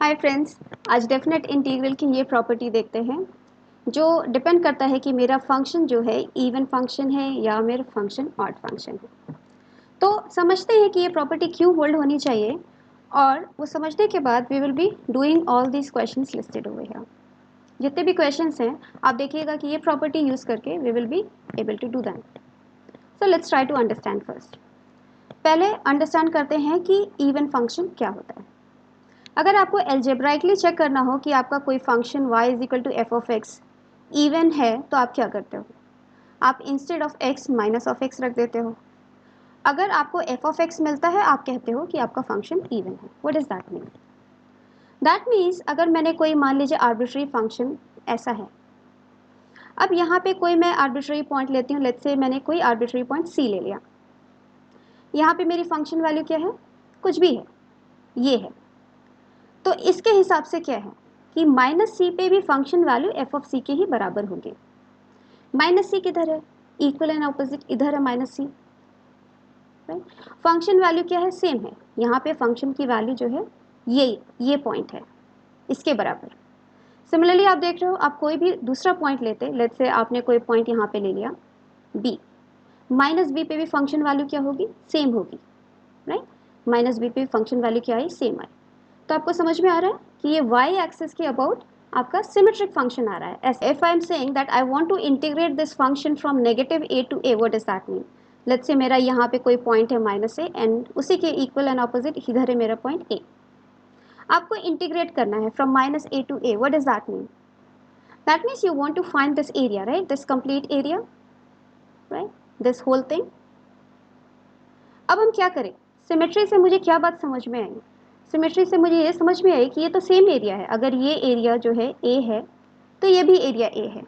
Hi friends, आज definite integral की ये प्रॉपर्टी देखते हैं जो डिपेंड करता है कि मेरा फंक्शन जो है इवन फंक्शन है या मेरा फंक्शन ऑड फंक्शन है। तो समझते हैं कि ये प्रॉपर्टी क्यों होल्ड होनी चाहिए, और वो समझने के बाद we will be doing all these questions listed over here. जितने भी क्वेश्चंस हैं आप देखिएगा कि ये प्रॉपर्टी यूज़ करके we will be able to do that. So let's try to understand first. पहले अंडरस्टैंड करते हैं कि इवन फंक्शन क्या होता है। अगर आपको एल्जेब्राइकली चेक करना हो कि आपका कोई function y is equal to F of X even है, तो आप क्या करते हो? आप instead of x minus of X रख देते हो। अगर आपको एफ ऑफ एक्स मिलता है, आप कहते हो कि आपका फंक्शन इवन है। What does that mean? That means अगर मैंने कोई मान लीजिए आर्बिट्ररी फंक्शन ऐसा है। अब यहाँ पे कोई मैं आर्बिट्ररी पॉइंट लेती हूँ, लेट्स से मैंने कोई आर्बिट्ररी पॉइंट c ले लिया। यहाँ पे मेरी फंक्शन वैल्यू क्या है? कुछ भी है, ये है। तो इसके हिसाब से क्या है कि माइनस सी पे भी फंक्शन वैल्यू एफ ऑफ सी के ही बराबर होगी। माइनस सी किधर है? इक्वल एंड ऑपोजिट इधर है माइनस सी। फंक्शन वैल्यू क्या है? सेम है। यहाँ पे फंक्शन की वैल्यू जो है ये पॉइंट है, इसके बराबर। सिमिलरली आप देख रहे हो, आप कोई भी दूसरा पॉइंट लेते, लेट्स से आपने कोई पॉइंट यहाँ पे ले लिया बी, माइनस बी पे भी फंक्शन वैल्यू क्या होगी? सेम होगी, राइट। माइनस बी पे फंक्शन वैल्यू क्या आई? सेम आई। तो आपको समझ में आ रहा है कि ये y एक्सिस के अबाउट आपका सिमेट्रिक फंक्शन आ रहा है। If I am saying that I want to integrate this function from negative a to a, what does that mean? Let's say मेरा यहाँ पे कोई पॉइंट है माइनस a एंड उसी के इक्वल एंड ऑपोजिट इधर है मेरा पॉइंट a। आपको इंटीग्रेट करना है from minus a to a, what does that mean? That means you want to find this area, right, this complete area, right, this whole thing. अब हम क्या करें? सिमेट्री से मुझे क्या बात समझ में आई? सिमेट्री से मुझे ये समझ में आई कि ये तो सेम एरिया है। अगर ये एरिया जो है ए है, तो ये भी एरिया ए है।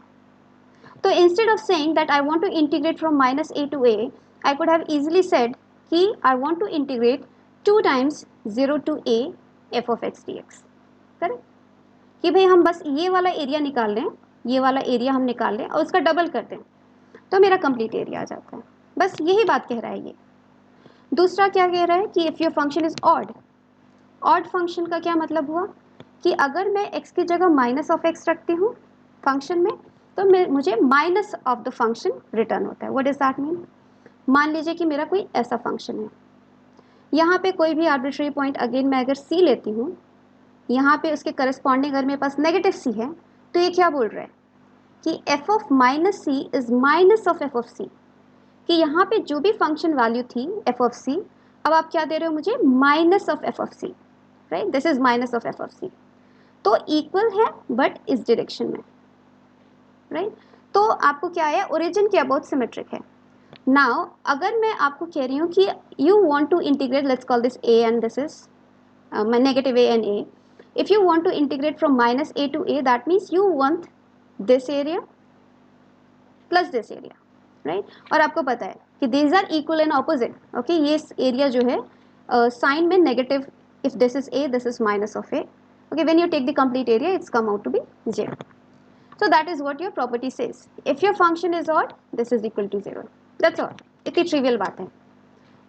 तो instead of saying that I want to integrate from minus A to a, I could have easily said कि I want to integrate 2 times 0 to a f of x d x. Correct? कि भाई हम बस ये वाला area निकाल लें, ये वाला एरिया हम निकाल लें और उसका डबल कर दें, तो मेरा कंप्लीट एरिया आ जाता है। बस यही बात कह रहा है ये। दूसरा क्या कह रहा है कि if your function is odd function का क्या मतलब हुआ कि अगर मैं x की जगह माइनस ऑफ एक्स रखती हूँ फंक्शन में, तो मुझे minus of the function return होता है। What does that mean? मान लीजिए कि मेरा कोई ऐसा फंक्शन है, यहाँ पे कोई भी आर्बिट्ररी पॉइंट अगेन मैं अगर c लेती हूँ, यहाँ पे उसके करस्पॉन्डिंग अगर मेरे पास नेगेटिव c है, तो ये क्या बोल रहा है कि f of minus C is minus of f of c, कि यहाँ पे जो भी फंक्शन वैल्यू थी f ऑफ c, अब आप क्या दे रहे हो मुझे? Minus of f of c, right, this is minus of f of c। तो इक्वल है बट इस डायरेक्शन में, राइट। तो आपको क्या है? ओरिजिन के अबाउट सिमेट्रिक है। नाउ अगर मैं आपको कह रही हूँ कि you want to integrate, let's call this a and this is negative a and a, if you want to integrate from minus a to a, that means you want this area plus this area, right? और आपको पता है कि these are equal and opposite, okay? ये area जो है sign में negative, if this is a, this is minus of a, okay? When you take the complete area, it's come out to be 0. So that is what your property says. If your function is odd, this is equal to 0. That's all. इतनी trivial बात है।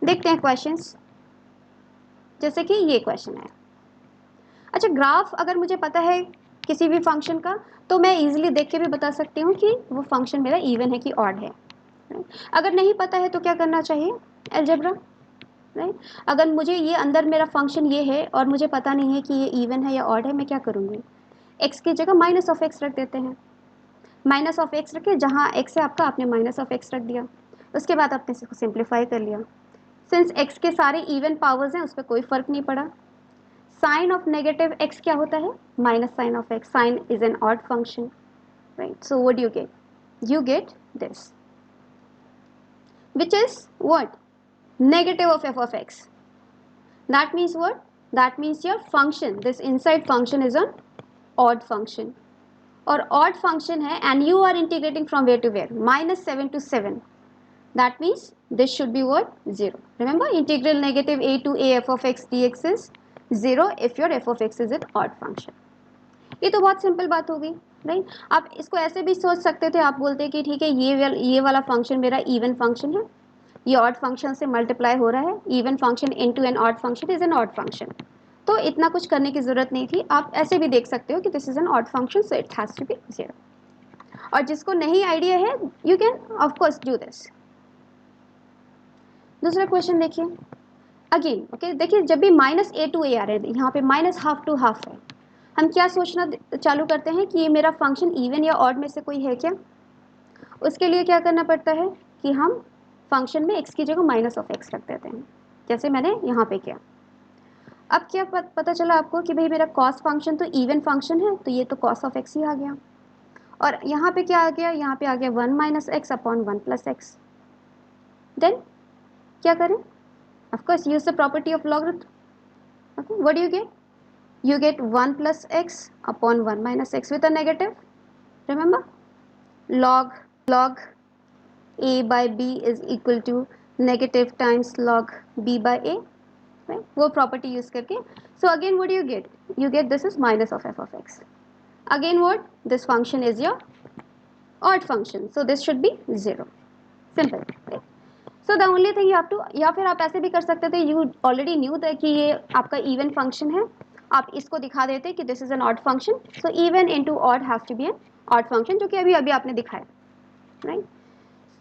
देखते हैं questions. जैसे कि ये question है। अच्छा, ग्राफ अगर मुझे पता है किसी भी फंक्शन का, तो मैं इजीली देख के भी बता सकती हूँ कि वो फंक्शन मेरा इवन है कि ऑड है। अगर नहीं पता है तो क्या करना चाहिए? Algebra, right. अगर मुझे ये अंदर मेरा फंक्शन ये है और मुझे पता नहीं है कि ये इवन है या ऑड है, मैं क्या करूँगी? एक्स की जगह माइनस ऑफ एक्स रख देते हैं। माइनस ऑफ एक्स रखे, जहाँ एक्स है आपका, आपने माइनस ऑफ एक्स रख दिया। उसके बाद आपने इसको सिंप्लीफाई कर लिया। सिंस एक्स के सारे इवन पावर्स हैं, उस पर कोई फर्क नहीं पड़ा। साइन ऑफ नेगेटिव एक्स क्या होता है? Minus sine of X. Sine is an odd function, right. So what you get? You get this, which is what? Negative of f of x. That means what? That means your function, this inside function is an odd function. और odd function है and you are integrating from where to where? -7 to 7. That means this should be what? 0. Remember, integral negative a to a f of x dx is 0 if your f of x is an odd function. ये तो बहुत simple बात हो गई, right. आप इसको ऐसे भी सोच सकते थे, आप बोलते कि ठीक है, ये वाला फंक्शन मेरा इवन फंक्शन है, ये ऑड फंक्शन से मल्टीप्लाई हो रहा है। Even function into an odd function is an odd function. तो इतना कुछ करने की ज़रूरत नहीं थी, आप ऐसे भी देख सकते हो कि this is an odd function so it has to be 0। और जिसको नहीं आइडिया है you can of course do this. दूसरा क्वेश्चन देखिए अगेन, ओके देखिए जब भी -a to a आ रहे हैं, यहाँ पे -half to half है, हम क्या सोचना चालू करते हैं कि ये मेरा फंक्शन इवन या ऑड में से कोई है क्या। उसके लिए क्या करना पड़ता है कि हम फंक्शन में x की जगह -(x) रख देते हैं, जैसे मैंने यहाँ पे किया। अब क्या पता चला आपको कि भाई मेरा कॉस फंक्शन तो इवन फंक्शन है, तो ये तो cos of x ही आ गया। और यहाँ पे क्या आ गया, यहाँ पे आ गया 1 - x अपॉन 1 + x। देन क्या करें, of course use the property of logarithm. Okay, what do you get, you get 1 plus x upon 1 minus x with a negative. Remember, log a by b is equal to negative times log b by a, right? वो property use करके, so again what do you get, you get this is minus of f of x. Again what, this function is your odd function, so this should be 0. Simple, right? So the only thing you have to, या फिर आप ऐसे भी कर सकते थे, you already knew that कि ये आपका even function है, आप इसको दिखा देते कि this is an odd function, so even into odd have to be an odd function, जो कि अभी अभी आपने दिखाया, right?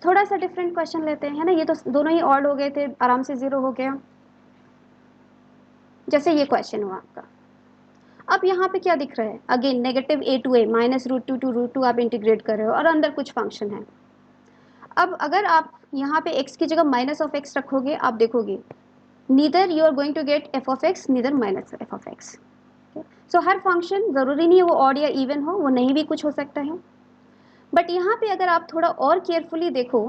थोड़ा सा डिफरेंट क्वेश्चन लेते हैं, है ना, ये तो दोनों ही ऑड हो गए थे, आराम से 0 हो गया। जैसे ये क्वेश्चन हुआ आपका, अब यहाँ पे क्या दिख रहा है, again -a to a -√2 to √2 आप इंटीग्रेट कर रहे हो और अंदर कुछ फंक्शन है। अब अगर आप यहाँ पे x की जगह -(x) रखोगे, आप देखोगे neither you are going to get f of x neither -f of x। So हर फंक्शन ज़रूरी नहीं है वो ऑड या इवन हो, वो नहीं भी कुछ हो सकता है। बट यहाँ पे अगर आप थोड़ा और केयरफुली देखो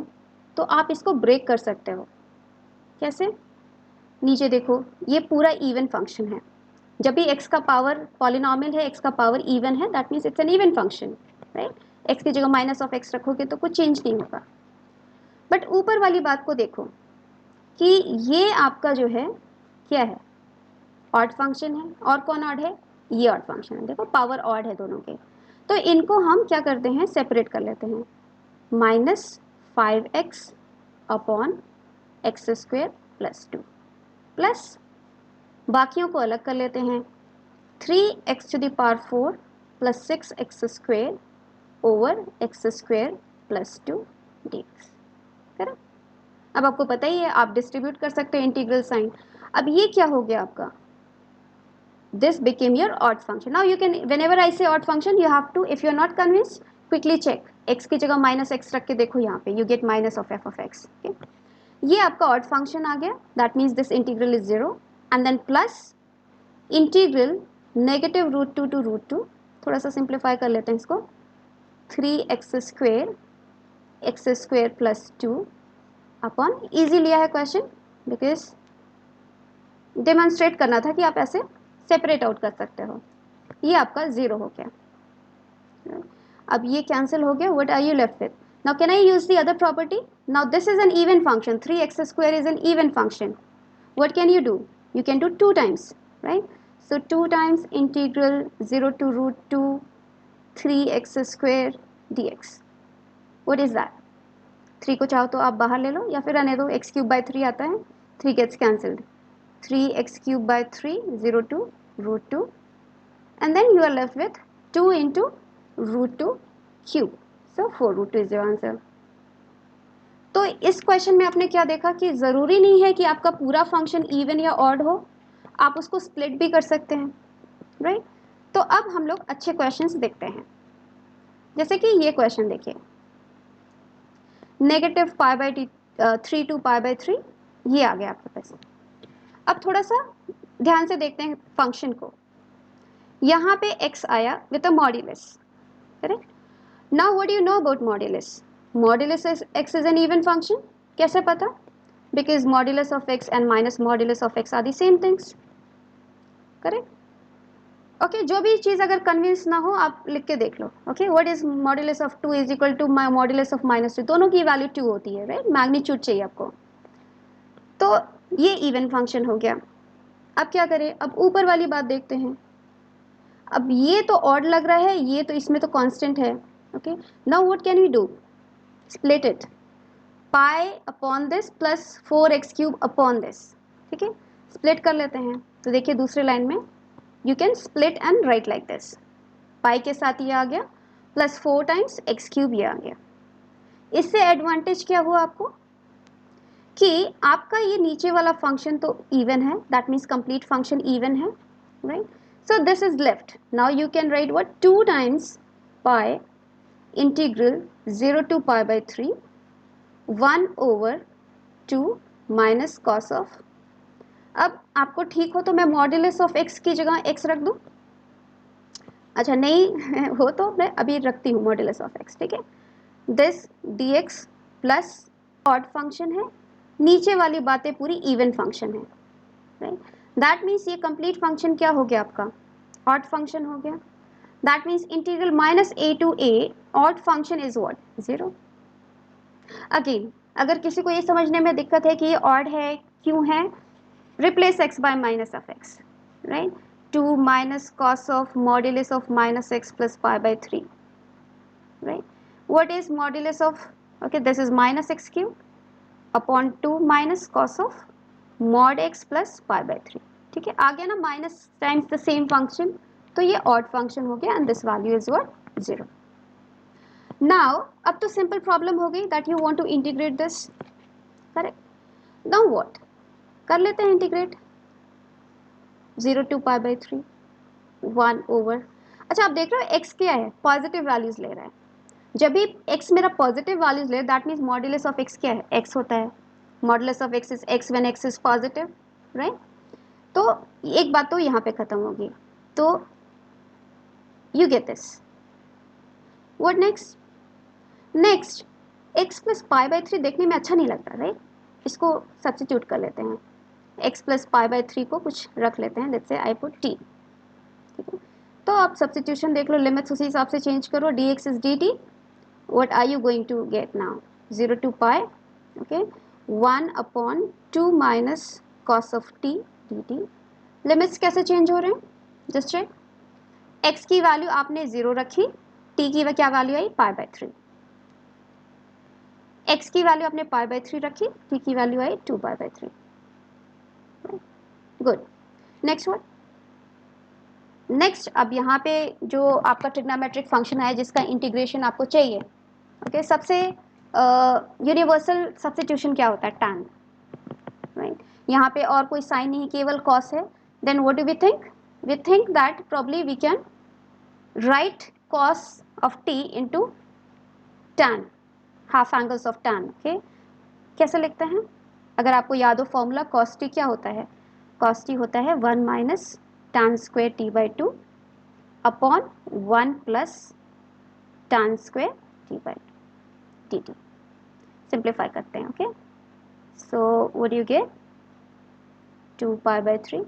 तो आप इसको ब्रेक कर सकते हो। कैसे, नीचे देखो, ये पूरा इवन फंक्शन है, जब भी x का पावर पॉलिनॉमियल है, x का पावर इवन है, that means it's an even function, right. x की जगह -(x) रखोगे तो कुछ चेंज नहीं होगा। बट ऊपर वाली बात को देखो कि ये आपका जो है क्या है, ऑड फंक्शन है, और कौन ऑड है, ये ऑड फंक्शन है, देखो पावर ऑड है दोनों के, तो इनको हम क्या करते हैं, सेपरेट कर लेते हैं, -5x अपॉन x² + 2 प्लस बाकियों को अलग कर लेते हैं, 3x⁴ + 6x² over x² + 2 dx। Correct. अब आपको पता ही है, आप डिस्ट्रीब्यूट कर सकते हो इंटीग्रल साइन। अब ये क्या हो गया आपका, this became your odd function. Now you can, whenever I say odd function, you have to, if you are not convinced, quickly check, x की जगह -(x) रख के देखो, यहाँ पे you get minus of f of x। okay? ये आपका odd function आ गया, that means this integral is 0, and then plus integral -√2 to √2, थोड़ा सा सिंप्लीफाई कर लेते हैं इसको, 3x² x² + 2 अपॉन, ईजी लिया है क्वेश्चन बिकॉज डेमोन्स्ट्रेट करना था कि आप ऐसे सेपरेट आउट कर सकते हो। ये आपका 0 हो गया, अब ये कैंसिल हो गया, what are you left with, now can I use the other property, now this is an even function, 3x² is an even function, what can you do, you can do 2 times, right? So 2 times integral 0 to √2 3x² dx, what is that, 3 को चाहो तो आप बाहर ले लो या फिर रहने दो, x³/3 आता है, 3 gets cancelled, 3x³/3 0 to √2, and then you are left with 2 into √2 cube, so 4 √2 is your answer। तो इस क्वेश्चन में आपने क्या देखा कि ज़रूरी नहीं है कि आपका पूरा फंक्शन इवन या ऑड हो, आप उसको स्प्लिट भी कर सकते हैं, राइट। तो अब हम लोग अच्छे क्वेश्चंस देखते हैं, जैसे कि ये क्वेश्चन देखिए, -π/3 to π/3, ये आ गया आपके पास। अब थोड़ा सा ध्यान से देखते हैं फंक्शन को, यहाँ पे x आया with a modulus, correct. Now what do you know about modulus, modulus x is an even function, कैसे पता, because modulus of x and minus modulus of x are the same things, correct. Okay, जो भी चीज़ अगर convince ना हो आप लिख के देख लो, okay, what is modulus of 2 is equal to modulus of -2, दोनों की वैल्यू 2 होती है, राइट, मैग्नीट्यूड चाहिए आपको, तो ये इवन फंक्शन हो गया। अब क्या करें, अब ऊपर वाली बात देखते हैं, अब ये तो ऑड लग रहा है, ये तो इसमें तो कांस्टेंट है, okay, now what can we do, split it, pi upon this plus 4x³ upon this, ठीक है, स्प्लिट कर लेते हैं, तो देखिए दूसरे लाइन में you can split and write like this, pi के साथ ये आ गया प्लस 4 टाइम्स एक्स क्यूब ये आ गया। इससे एडवांटेज क्या हुआ आपको कि आपका ये नीचे वाला फंक्शन तो इवन है, that means complete function even है, right. So this is left, now you can write what 2 times pi integral 0 to pi by 3 1 over 2 minus cos of, अब आपको ठीक हो तो मैं मॉड्यूलस ऑफ एक्स की जगह एक्स रख दूं, अच्छा नहीं हो तो मैं अभी रखती हूँ मॉड्यूलस ऑफ एक्स, ठीक है। This D X plus odd function है, नीचे वाली बातें पूरी इवन फंक्शन है, राइट। दैट मीन्स ये कंप्लीट फंक्शन क्या हो गया आपका, ऑड फंक्शन हो गया। That means integral minus A to A odd function is what 0। Again अगर किसी को ये समझने में दिक्कत है कि ये ऑड है क्यों है, replace x by minus of x, right? 2 minus cos of modulus of minus x plus pi by 3, right? What is modulus of, okay, this is minus x cube upon 2 minus cos of mod x plus pi by 3, ठीक है। आ गया ना minus times the same function, तो ये odd function हो गया and this value is what 0। Now अब तो सिंपल प्रॉब्लम हो गई that you want to integrate this, correct. Now what कर लेते हैं integrate 0 to pi by 3 1 over, अच्छा आप देख रहे हो x क्या है, पॉजिटिव वैल्यूज ले रहा है। जब भी x मेरा पॉजिटिव वैल्यूज ले, that means modulus of x क्या है, x होता है। Modulus of x is x when x is positive, right. तो एक बात तो यहाँ पे खत्म होगी, तो you get this. What next, next x plus pi by 3 देखने में अच्छा नहीं लगता, राइट। इसको सब्स्टिट्यूट कर लेते हैं, x प्लस पाई बाई 3 को कुछ रख लेते हैं, let's say I put t, ठीक है। तो आप सब्स्टिट्यूशन देख लो, लिमिट्स उसी हिसाब से चेंज करो, dx is dt, what are you going to get now 0 to pi, okay, 1 upon 2 minus cos of t dt। Limits कैसे चेंज हो रहे हैं, जस्ट चेक, x की वैल्यू आपने 0 रखी, t की क्या value I pi by 3, x की वैल्यू आपने पाई बाई 3 रखी, t की value I 2 pi by 3, good. Next what, next अब यहाँ पे जो आपका ट्रिग्नोमेट्रिक फंक्शन है जिसका इंटीग्रेशन आपको चाहिए, ओके, सबसे यूनिवर्सल सब्स्टिट्यूशन क्या होता है, tan, राइट। यहाँ पे और कोई साइन नहीं, केवल cos है, then what do we think that probably we can write cos of t into tan, half angles of tan, okay. कैसे लिखते हैं, अगर आपको याद हो फॉर्मूला, cos t क्या होता है, cos t होता है 1 minus tan square t by 2 upon 1 plus tan square t by dt। Simplify करते हैं, okay. So what do you gate 2 pi by 3,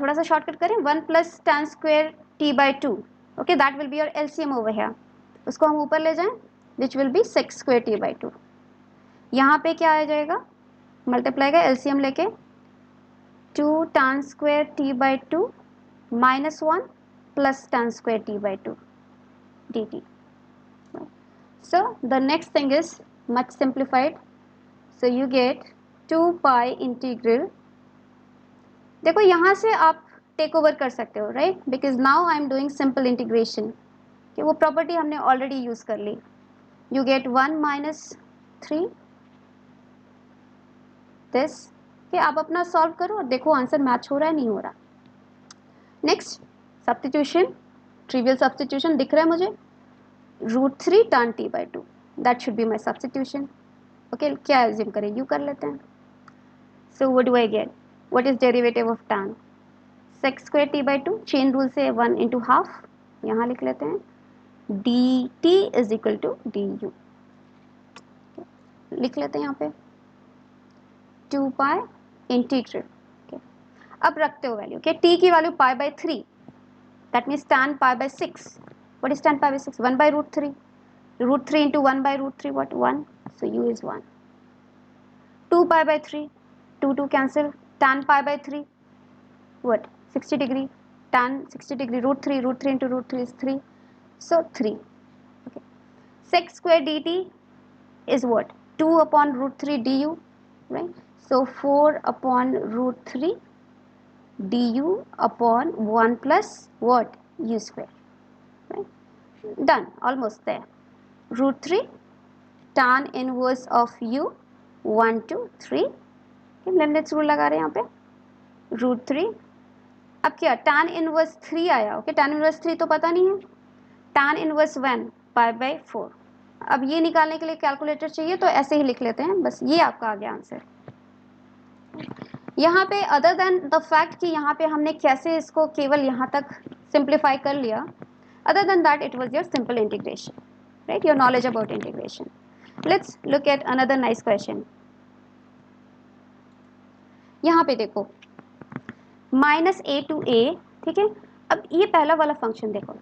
थोड़ा सा शॉर्टकट करें, 1 plus tan square t by 2, okay, that will be your LCM over here, उसको हम ऊपर ले जाएं, which will be 6 square t by 2। यहाँ पे क्या आ जाएगा, मल्टीप्लाई का एलसीएम लेके 2 tan square t by 2 minus 1 plus tan square t by 2 dt. So the next thing is much simplified. So you get 2 pi integral. देखो यहाँ से आप टेक ओवर कर सकते हो, right, because now I am doing simple integration, कि वो property हमने ऑलरेडी यूज कर ली। यू गेट 1 माइनस 3 दिस, कि आप अपना सॉल्व करो और देखो आंसर मैच हो रहा है नहीं हो रहा। नेक्स्ट सब्स्टिट्यूशन, ट्रिवियल सब्स्टिट्यूशन दिख रहा है मुझे, √3 tan t by 2, that should be my substitution, okay. क्या एज्यूम करें, यू कर लेते हैं। So what do I get, what is derivative of tan, 6 square t by 2, chain rule से 1 इंटू हाफ, यहाँ लिख लेते हैं, dt is equal to du, लिख लेते हैं यहाँ पे 2 पाई इंटीग्रल, अब रखते हो वैल्यू, कि t की value pi by 3, that means tan pi by 6, what is tan pi by 6, 1 by √3, √3 into 1 by √3, what 1, so u is 1, 2 pi by 3, 2 cancel, tan pi by 3, what 60 degree, tan 60 degree, √3 into √3 is 3, so 3, okay. Sec square dt is what, 2 upon √3 du, right, so 4 upon √3 du upon 1 plus what? U square. Right? Done, almost there. Root 3 tan inverse of u 1 2 3. लेमनेट्स rule लगा रहे हैं यहाँ पे root 3. अब क्या tan inverse 3 आया. Okay, tan inverse 3 तो पता नहीं है. tan inverse 1 pi by 4. अब ये निकालने के लिए कैलकुलेटर चाहिए तो ऐसे ही लिख लेते हैं. बस ये आपका आ गया आंसर. यहाँ पे अदर देन द फैक्ट कि यहाँ पे हमने कैसे इसको केवल यहाँ तक सिंप्लीफाई कर लिया, other than that it was your simple integration, right? Your knowledge about integration. Let's look at another nice question. यहाँ पे देखो माइनस ए टू ए. ठीक है, अब ये पहला वाला फंक्शन देखो,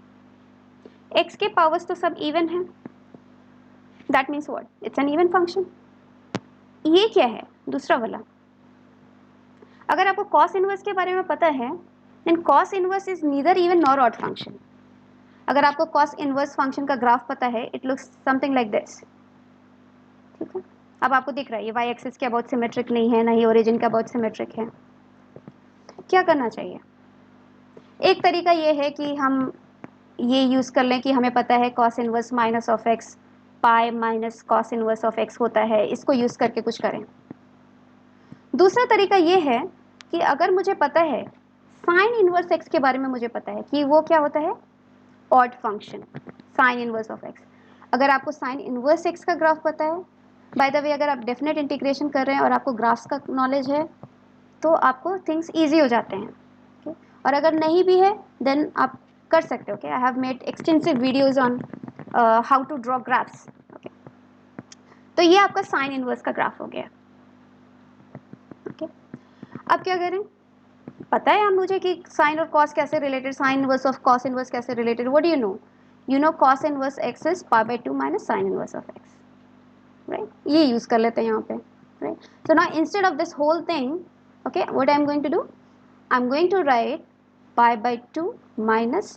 एक्स के पावर्स तो सब इवन है. That means what? It's an even function. ये क्या है दूसरा वाला? अगर आपको कॉस इनवर्स के बारे में पता है, then cos inverse is neither even nor odd function. अगर आपको कॉस इनवर्स फंक्शन का ग्राफ पता है, it looks something like this. ठीक है, अब आपको दिख रहा है ये वाई एक्सिस के अबाउट सिमेट्रिक नहीं है, ना ही ओरिजिन का अबाउट सिमेट्रिक है. क्या करना चाहिए? एक तरीका ये है कि हम ये यूज़ कर लें कि हमें पता है cos inverse minus of x pi minus cos inverse of x होता है, इसको यूज़ करके कुछ करें. दूसरा तरीका ये है कि अगर मुझे पता है साइन इनवर्स एक्स के बारे में, मुझे पता है कि वो क्या होता है, odd function sine inverse of x. अगर आपको साइन इनवर्स एक्स का ग्राफ पता है, बाय द वे अगर आप डेफिनेट इंटीग्रेशन कर रहे हैं और आपको ग्राफ्स का नॉलेज है तो आपको थिंग्स ईजी हो जाते हैं. okay? और अगर नहीं भी है देन आप कर सकते हो. I have made extensive videos on how to draw graphs. तो ये आपका साइन इनवर्स का ग्राफ हो गया. ओके, अब क्या करें? पता है आप मुझे कि साइन और कॉस कैसे related, sine inverse of cos inverse कैसे related. What do you know? You know cos inverse x is pi by 2 minus sine inverse of x, right? ये यूज कर लेते हैं यहाँ पे, right? So now instead of this whole thing, okay, what I am going to do, I am going to write pi by 2 minus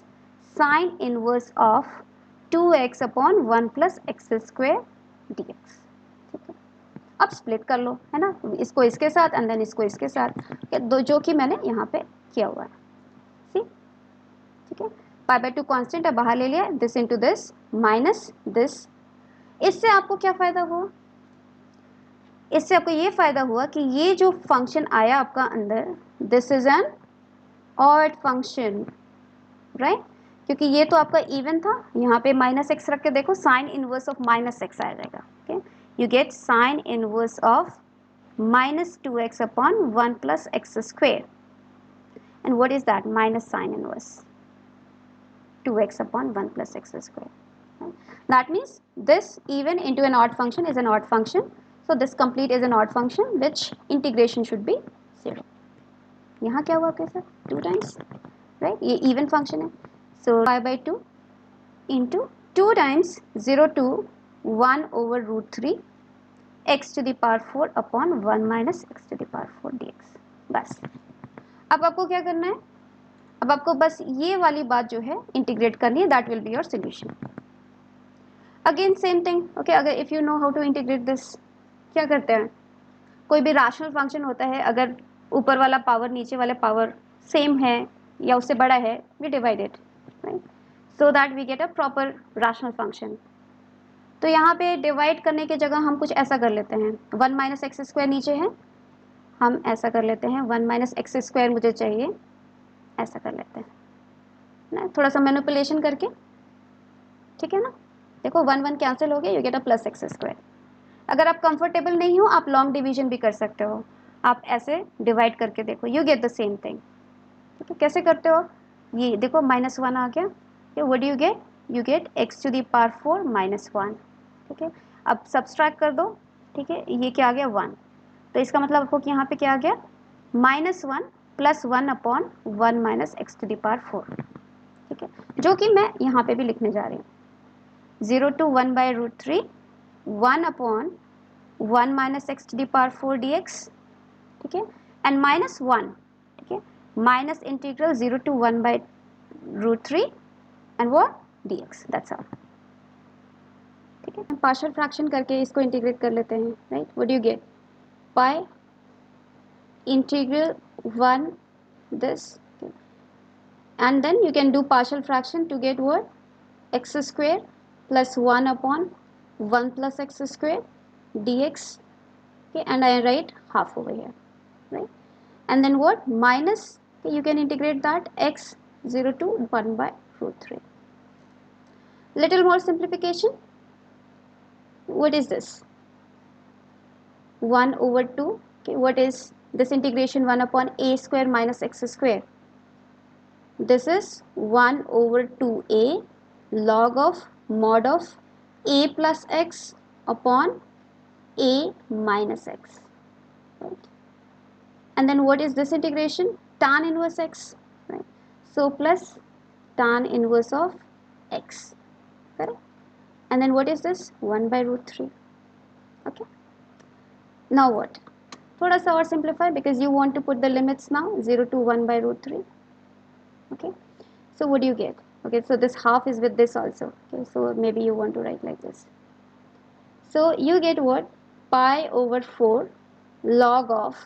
sine inverse of 2x upon 1 plus x square dx. अब split कर लो, है ना, इसको इसके साथ and then इसको इसके साथ, दो जो कि मैंने यहाँ पे किया हुआ है. सी, ठीक है, पाई बाई 2 कॉन्स्टेंट है, बाहर ले लिया, this into this minus this. इससे आपको क्या फ़ायदा हुआ? इससे आपको ये फ़ायदा हुआ कि ये जो फंक्शन आया आपका अंदर, this is an odd function, right? क्योंकि ये तो आपका इवन था. यहाँ पे माइनस एक्स रख के देखो, sine inverse of minus x आ जाएगा. Okay, you get sine inverse of minus 2x upon 1 plus x square. And what is that? Minus sine inverse 2x upon 1 plus x square. Right? That means this even into an odd function is an odd function. So this complete is an odd function which integration should be 0. यहाँ क्या हुआ कैसे? 2 times, right? ये even function है. So pi by 2 into 2 times 0 to 1 over root 3 x to the power 4 upon 1 minus x to the power 4 dx. बस अब आपको क्या करना है? अब आपको बस ये वाली बात जो है इंटीग्रेट करनी है. That will be your solution. Again same thing. Okay, अगर if you know how to integrate this, क्या करते हैं? कोई भी रैशनल फंक्शन होता है, अगर ऊपर वाला पावर नीचे वाले पावर सेम है या उससे बड़ा है, we divide it, right? So that we get a proper rational function. तो यहाँ पे डिवाइड करने की जगह हम कुछ ऐसा कर लेते हैं, 1 माइनस एक्स स्क्वायर नीचे है, हम ऐसा कर लेते हैं 1 माइनस एक्स स्क्वायर मुझे चाहिए, ऐसा कर लेते हैं ना, थोड़ा सा मैनिपुलेशन करके. ठीक है ना? देखो 1 1 कैंसिल हो गया, you get a plus x square. अगर आप कंफर्टेबल नहीं हो, आप लॉन्ग डिवीजन भी कर सकते हो. आप ऐसे डिवाइड करके देखो, you get the same thing. ठीक है, कैसे करते हो? ये देखो माइनस 1 आ गया. What do you get? You get x to the power 4 minus 1. ठीक है, अब सब्सट्रैक्ट कर दो. ठीक है, ये क्या आ गया? 1. तो इसका मतलब आपको कि यहाँ पे क्या आ गया? Minus 1 plus 1 upon 1 minus x to the power 4. ठीक है, जो कि मैं यहाँ पे भी लिखने जा रही हूँ. 0 to 1 by root 3 1 upon 1 minus x to the power 4 dx. ठीक है, एंड माइनस 1. ठीक है, minus integral 0 to 1 by root 3 and वो dx. That's all. ठीक है, पार्शियल फ्रैक्शन करके इसको इंटीग्रेट कर लेते हैं, right? What do you gate? Pi integral 1 this, okay. And then you can do partial fraction to get what? X square plus 1 upon 1 plus x square dx, okay, and I write half over here, right? And then what? Minus, okay, you can integrate that x 0 to 1 by root 3. Little more simplification. What is this? 1 over 2, okay, what is this integration? 1 upon a square minus x square. This is 1 over 2a log of mod of a plus x upon a minus x, right? And then what is this integration? Tan inverse x, right? So plus tan inverse of x, correct? And then what is this? 1 by root 3, okay. Now what? थोड़ा सा और simplify because you want to put the limits now, 0 to 1 by root 3, okay. So what do you get? Okay, so this half is with this also, okay, so maybe you want to write like this. So you get what? Pi over 4 log of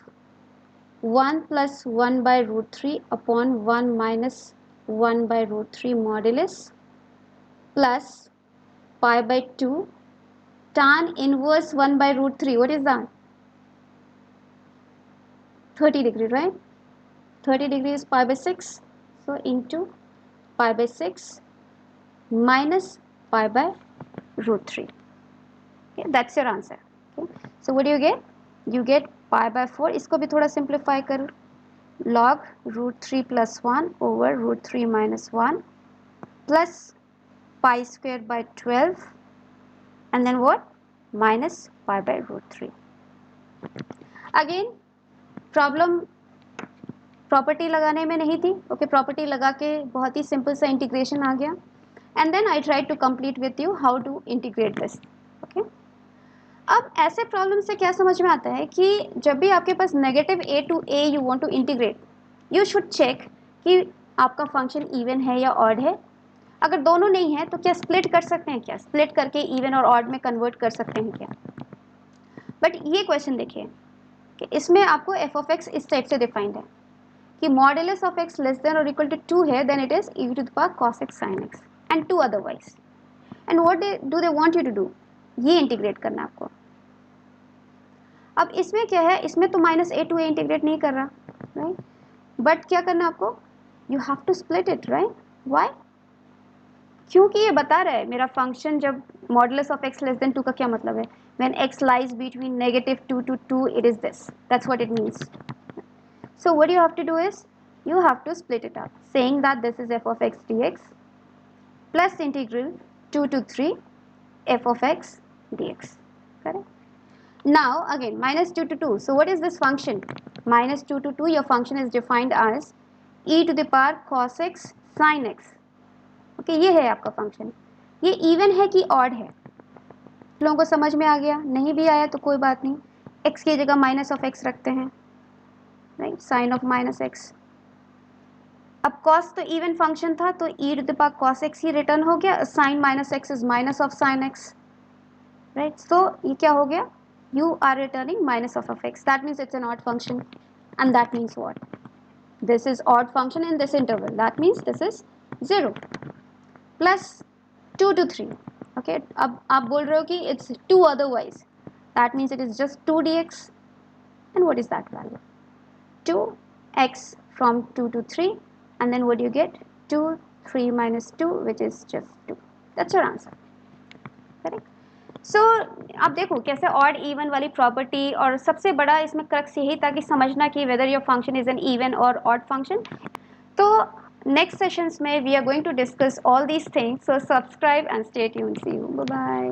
1 plus 1 by root 3 upon 1 minus 1 by root 3 modulus plus pi by 2 tan inverse 1 by root 3. What is that? 30 degree, right? 30 degree is pi by 6. So into pi by 6 minus pi by root 3. Okay, that's your answer. Okay. So what do you get? You get pi by 4. इसको भी थोड़ा simplify करो. Log root 3 plus 1 over root 3 minus 1 plus pi squared by 12 and then what? Minus pi by root 3. Again, problem property लगाने में नहीं थी, okay, property लगा के बहुत ही सिंपल सा इंटीग्रेशन आ गया and then I try to complete with you how to integrate this, okay. अब ऐसे प्रॉब्लम से क्या समझ में आता है कि जब भी आपके पास negative a to a you want to integrate, you should check कि आपका फंक्शन इवन है या ऑड है. अगर दोनों नहीं है तो क्या स्प्लिट कर सकते हैं? क्या स्प्लिट करके इवन और ऑड में कन्वर्ट कर सकते हैं क्या? बट ये क्वेश्चन देखिए कि इसमें आपको एफ ऑफ एक्स इस टाइप से डिफाइंड है कि modulus of x less than और इक्वल टू 2 है, then it is e to the power cos x sin x and 2 otherwise. And what do they want you to do? ये integrate करना है आपको. अब इसमें क्या है? इसमें तो minus A to a integrate नहीं कर रहा, राइट? बट क्या करना है आपको? You have to split it, right? Why? क्योंकि ये बता रहा है मेरा फंक्शन जब modulus of x less than 2 का क्या मतलब है? When x lies between -2 to 2 it is this. That's what it means. So what you have to do is you have to split it up, saying that this is f of x dx plus integral 2 to 3 f of x dx, correct? Now again minus 2 to 2. So what is this function? Minus 2 to 2, your function is defined as e to the power cos x sin x. Okay, ये है आपका function. ये even है कि odd है? लोगों को समझ में आ गया? नहीं भी आया तो कोई बात नहीं, x की जगह माइनस ऑफ x रखते हैं, right? Sine of minus x. अब cos तो इवन फंक्शन था तो e to the power cos x ही रिटर्न हो गया. Sine minus x is minus of sine x, right? So ये क्या हो गया? You are returning minus of x. That means it's an odd function, and that means what? This is odd function in this interval. That means this is 0 plus 2 to 3. Okay, अब आप बोल रहे हो कि it's 2 otherwise. That means it is just 2 dx. And what is that value? 2x from 2 to 3, and then what do you get? 2, 3 minus 2, which is just 2. That's your answer. Correct? सो आप देखो कैसे odd even वाली property, और सबसे बड़ा इसमें crux यही था कि समझना कि whether your function is an even और ऑड फंक्शन. तो नेक्स्ट सेशंस में we are going to discuss all these things. So subscribe and stay tuned. See you. Bye bye.